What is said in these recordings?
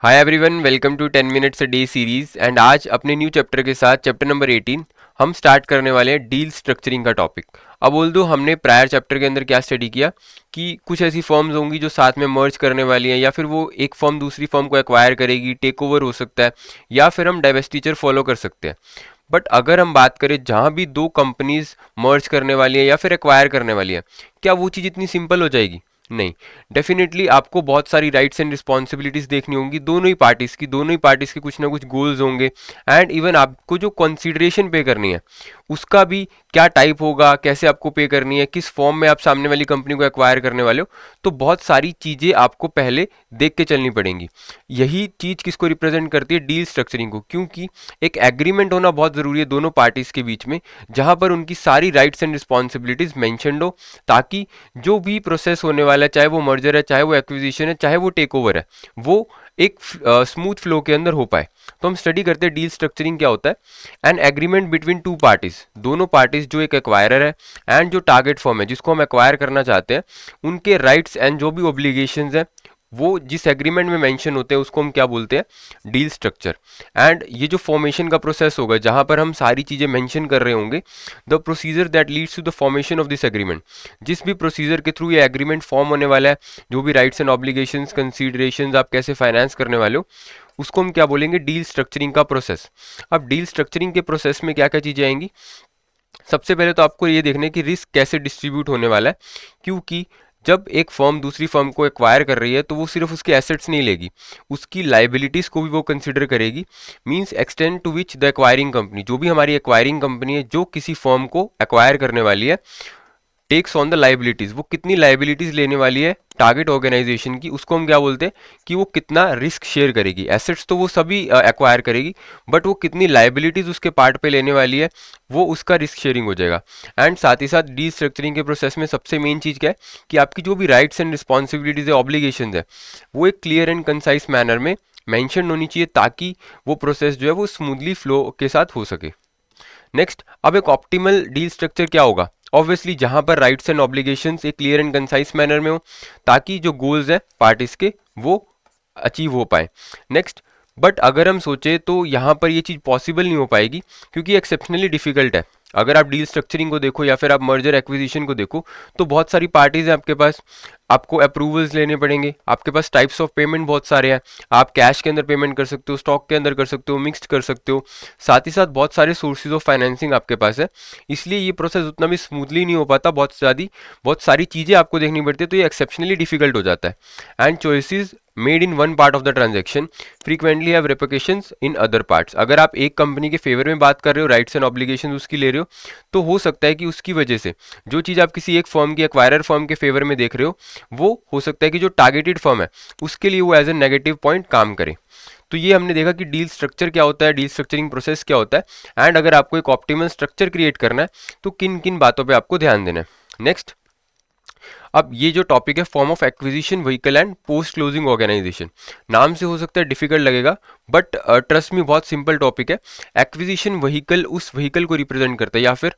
Hi everyone, welcome to 10 minutes a day series. And आज अपने new chapter के साथ चैप्टर नंबर 18 हम स्टार्ट करने वाले हैं डील स्ट्रक्चरिंग का टॉपिक। अब बोल दो हमने प्रायर चैप्टर के अंदर क्या स्टडी किया कि कुछ ऐसी फर्म्स होंगी जो साथ में मर्ज करने वाली हैं, या फिर वो एक फर्म दूसरी फर्म को एक्वायर करेगी, टेक ओवर हो सकता है, या फिर हम डाइवेस्टिचर फॉलो कर सकते हैं। बट अगर हम बात करें जहां भी दो कंपनीज मर्ज करने वाली है या फिर एक्वायर करने वाली है, क्या वो चीज़ इतनी सिंपल हो जाएगी? नहीं। डेफिनेटली आपको बहुत सारी राइट्स एंड रिस्पॉन्सिबिलिटीज देखनी होंगी दोनों ही पार्टीज के कुछ ना कुछ गोल्स होंगे। एंड इवन आपको जो कंसीडरेशन पे करनी है उसका भी क्या टाइप होगा, कैसे आपको पे करनी है, किस फॉर्म में आप सामने वाली कंपनी को एक्वायर करने वाले हो, तो बहुत सारी चीजें आपको पहले देख के चलनी पड़ेंगी। यही चीज किसको रिप्रेजेंट करती है? डील स्ट्रक्चरिंग को। क्योंकि एक एग्रीमेंट होना बहुत जरूरी है दोनों पार्टीज के बीच में, जहां पर उनकी सारी राइट्स एंड रिस्पॉन्सिबिलिटीज मेंशन्ड हो, ताकि जो भी प्रोसेस होने वाला है, चाहे वो मर्जर है, चाहे वो एक्विजिशन है, चाहे वो टेक ओवर है, वो एक स्मूथ फ्लो के अंदर हो पाए। तो हम स्टडी करते हैं डील स्ट्रक्चरिंग क्या होता है। An agreement between two parties, दोनों पार्टीज जो एक एक्वायरर है एंड जो टारगेट फर्म है जिसको हम एक्वायर करना चाहते हैं, उनके राइट्स एंड जो भी ऑब्लिगेशंस हैं वो जिस एग्रीमेंट में मेंशन होते हैं उसको हम क्या बोलते हैं? Deal structure. एंड ये जो फॉर्मेशन का प्रोसेस होगा जहां पर हम सारी चीजें मेंशन कर रहे होंगे, the procedure that leads to the formation of this agreement, जिस भी प्रोसीजर के थ्रू ये एग्रीमेंट फॉर्म होने वाला है, जो भी राइट्स एंड ऑब्लिगेशंस, कंसीडरेशंस आप कैसे फाइनेंस करने वाले हो, उसको हम क्या बोलेंगे? डील स्ट्रक्चरिंग का प्रोसेस। अब डील स्ट्रक्चरिंग के प्रोसेस में क्या क्या चीजें आएंगी? सबसे पहले तो आपको ये देखना है कि रिस्क कैसे डिस्ट्रीब्यूट होने वाला है। क्योंकि जब एक फर्म दूसरी फर्म को एक्वायर कर रही है तो वो सिर्फ उसके एसेट्स नहीं लेगी, उसकी लाइबिलिटीज को भी वो कंसिडर करेगी। Means extend to which the acquiring company, जो भी हमारी एक्वायरिंग कंपनी है जो किसी फर्म को एक्वायर करने वाली है, टेक्स ऑन द लाइबिलिटीज, वो कितनी लाइबिलिटीज लेने वाली है टारगेट ऑर्गेनाइजेशन की, उसको हम क्या बोलते हैं कि वो कितना रिस्क शेयर करेगी। एसेट्स तो वो सभी एक्वायर करेगी, बट वो कितनी लाइबिलिटीज उसके पार्ट पे लेने वाली है, वो उसका रिस्क शेयरिंग हो जाएगा। एंड साथ ही साथ डी स्ट्रक्चरिंग के प्रोसेस में सबसे मेन चीज क्या है कि आपकी जो भी राइट्स एंड रिस्पॉन्सिबिलिटीज है, ऑब्लिगेशन है, वो एक क्लियर एंड कंसाइज मैनर में मैंशन होनी चाहिए, ताकि वो प्रोसेस जो है वो स्मूथली फ्लो के साथ हो सके। नेक्स्ट, अब एक ऑप्टिमल डील स्ट्रक्चर क्या होगा? ऑब्वियसली जहां पर राइट्स एंड ऑब्लिगेशंस एक क्लियर एंड कंसाइज मैनर में हो, ताकि जो गोल्स है पार्टीज के वो अचीव हो पाए। नेक्स्ट, बट अगर हम सोचे तो यहाँ पर ये चीज़ पॉसिबल नहीं हो पाएगी, क्योंकि एक्सेप्शनली डिफिकल्ट है। अगर आप डील स्ट्रक्चरिंग को देखो या फिर आप मर्जर एक्विजिशन को देखो, तो बहुत सारी पार्टीज हैं आपके पास, आपको अप्रूवल्स लेने पड़ेंगे, आपके पास टाइप्स ऑफ पेमेंट बहुत सारे हैं। आप कैश के अंदर पेमेंट कर सकते हो, स्टॉक के अंदर कर सकते हो, मिक्स्ड कर सकते हो, साथ ही साथ बहुत सारे सोर्सेज ऑफ फाइनेंसिंग आपके पास है। इसलिए ये प्रोसेस उतना भी स्मूथली नहीं हो पाता, बहुत सारी चीज़ें आपको देखनी पड़ती है, तो ये एक्सेप्शनली डिफिकल्ट हो जाता है। And choices made in one part of the transaction frequently have repercussions in other parts. अगर आप एक कंपनी के फेवर में बात कर रहे हो, राइट्स एंड ऑब्लिगेशन उसकी ले रहे हो, तो हो सकता है कि उसकी वजह से जो चीज़ आप किसी एक फर्म की एक्वायरर फर्म के फेवर में देख रहे हो, वो हो सकता है कि जो टारगेटेड फर्म है उसके लिए वो एज ए नेगेटिव पॉइंट काम करे। तो ये हमने देखा कि डील स्ट्रक्चर क्या होता है, डील स्ट्रक्चरिंग प्रोसेस क्या होता है, एंड अगर आपको एक ऑप्टिमल स्ट्रक्चर क्रिएट करना है तो किन किन बातों पे आपको ध्यान देना है। नेक्स्ट, अब ये जो टॉपिक है form of acquisition vehicle and post closing organisation, नाम से हो सकता है डिफिकल्ट लगेगा, बट ट्रस्ट में बहुत सिंपल टॉपिक है। एक्विजिशन व्हीकल उस व्हीकल को रिप्रेजेंट करता है, या फिर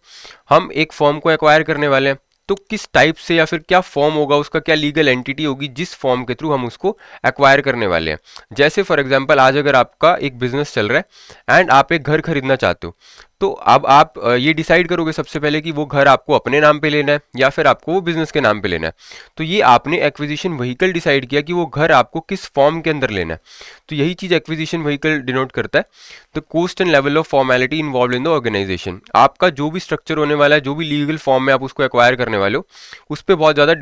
हम एक फॉर्म को एक्वायर करने वाले हैं तो किस टाइप से या फिर क्या फॉर्म होगा उसका, क्या लीगल एंटिटी होगी जिस फॉर्म के थ्रू हम उसको एक्वायर करने वाले हैं। जैसे फॉर एग्जांपल आज अगर आपका एक बिजनेस चल रहा है एंड आप एक घर खरीदना चाहते हो, तो अब आप ये डिसाइड करोगे सबसे पहले कि वो घर आपको अपने नाम पे लेना है या फिर आपको वो बिजनेस के नाम पे लेना है। तो ये आपने एक्विजिशन व्हीकल डिसाइड किया कि वो घर आपको किस फॉर्म के अंदर लेना है। तो यही चीज एक्विजिशन व्हीकल डिनोट करता है the cost and level of formality involve in the organisation. आपका जो भी स्ट्रक्चर होने वाला है, जो भी लीगल फॉर्म में आप उसको एक्वायर करने वाले हो, उस पर बहुत ज्यादा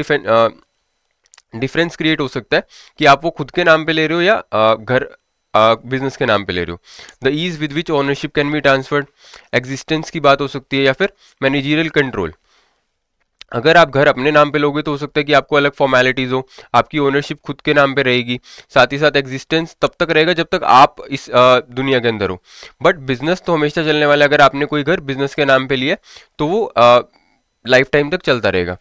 डिफरेंस क्रिएट हो सकता है कि आप वो खुद के नाम पे ले रहे हो या घर बिजनेस के नाम पे ले रहे हो। The ease with which ownership can be transferred, existence की बात हो सकती है, या फिर मैनेजरियल कंट्रोल। अगर आप घर अपने नाम पे लोगे तो हो सकता है कि आपको अलग फॉर्मेलिटीज हो, आपकी ओनरशिप खुद के नाम पे रहेगी, साथ ही साथ एग्जिस्टेंस तब तक रहेगा जब तक आप इस दुनिया के अंदर हो। बट बिजनेस तो हमेशा चलने वाला है। अगर आपने कोई घर बिजनेस के नाम पे लिया तो वो लाइफ टाइम तक चलता रहेगा।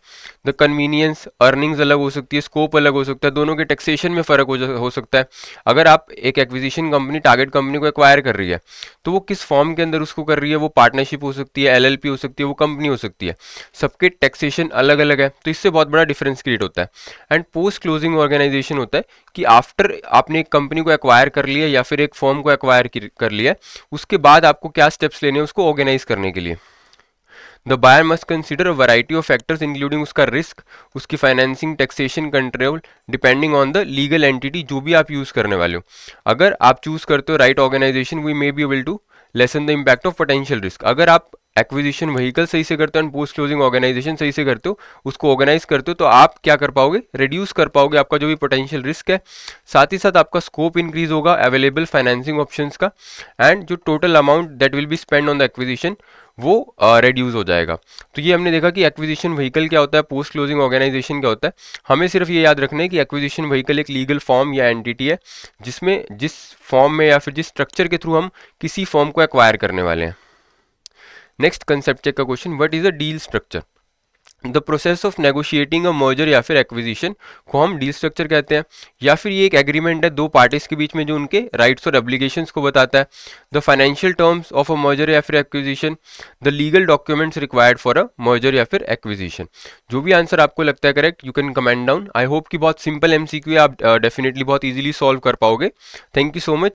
द कन्वीनियंस, अर्निंग्स अलग हो सकती है, स्कोप अलग हो सकता है, दोनों के टैक्सेशन में फ़र्क हो सकता है। अगर आप एक एक्विजिशन कंपनी टारगेट कंपनी को एक्वायर कर रही है तो वो किस फॉर्म के अंदर उसको कर रही है, वो पार्टनरशिप हो सकती है, एलएलपी हो सकती है, वो कंपनी हो सकती है, सबके टैक्सेशन अलग अलग है, तो इससे बहुत बड़ा डिफरेंस क्रिएट होता है। एंड पोस्ट क्लोजिंग ऑर्गेनाइजेशन होता है कि आफ्टर आपने एक कंपनी को एक्वायर कर लिया या फिर एक फॉर्म को एक्वायर कर लिया, उसके बाद आपको क्या स्टेप्स लेने हैं उसको ऑर्गेनाइज करने के लिए। The buyer must consider a variety of factors including उसका रिस्क, उसकी financing, taxation control, depending on the legal entity जो भी आप यूज़ करने वाले हो। अगर आप चूज़ करते हो right organisation, we may be able to lessen the impact of potential risk. अगर आप एक्विजिशन व्हीकल सही से करते हो एंड पोस्ट क्लोजिंग ऑर्गेनाइजेशन सही से करते हो, उसको ऑर्गेनाइज करते हो, तो आप क्या कर पाओगे, रिड्यूस कर पाओगे आपका जो भी पोटेंशियल रिस्क है। साथ ही साथ आपका स्कोप इंक्रीज होगा अवेलेबल फाइनेंसिंग ऑप्शंस का, एंड जो total amount that will be spend on the acquisition वो रिड्यूस हो जाएगा। तो ये हमने देखा कि एक्विजिशन व्हीकल क्या होता है, पोस्ट क्लोजिंग ऑर्गेनाइजेशन क्या होता है। हमें सिर्फ ये याद रखना है कि एक्विजिशन व्हीकल एक लीगल फॉर्म या एंटिटी है जिसमें जिस फॉर्म में या फिर जिस स्ट्रक्चर के थ्रू हम किसी फॉर्म को एक्वायर करने वाले हैं। नेक्स्ट कंसेप्ट चेक का question, what is a deal structure. The process of negotiating a merger या फिर एक्विजिशन को हम डील स्ट्रक्चर कहते हैं, या फिर ये एक एग्रीमेंट है दो पार्टीज के बीच में जो उनके राइट्स और एब्लिगेशंस को बताता है। The financial terms of a merger या फिर acquisition, the legal documents required for a merger या फिर एक्विजिशन। जो भी आंसर आपको लगता है correct, you can comment down. I hope कि बहुत सिंपल एमसीक्यू है, आप डेफिनेटली बहुत इजीली सॉल्व कर पाओगे। Thank you so much.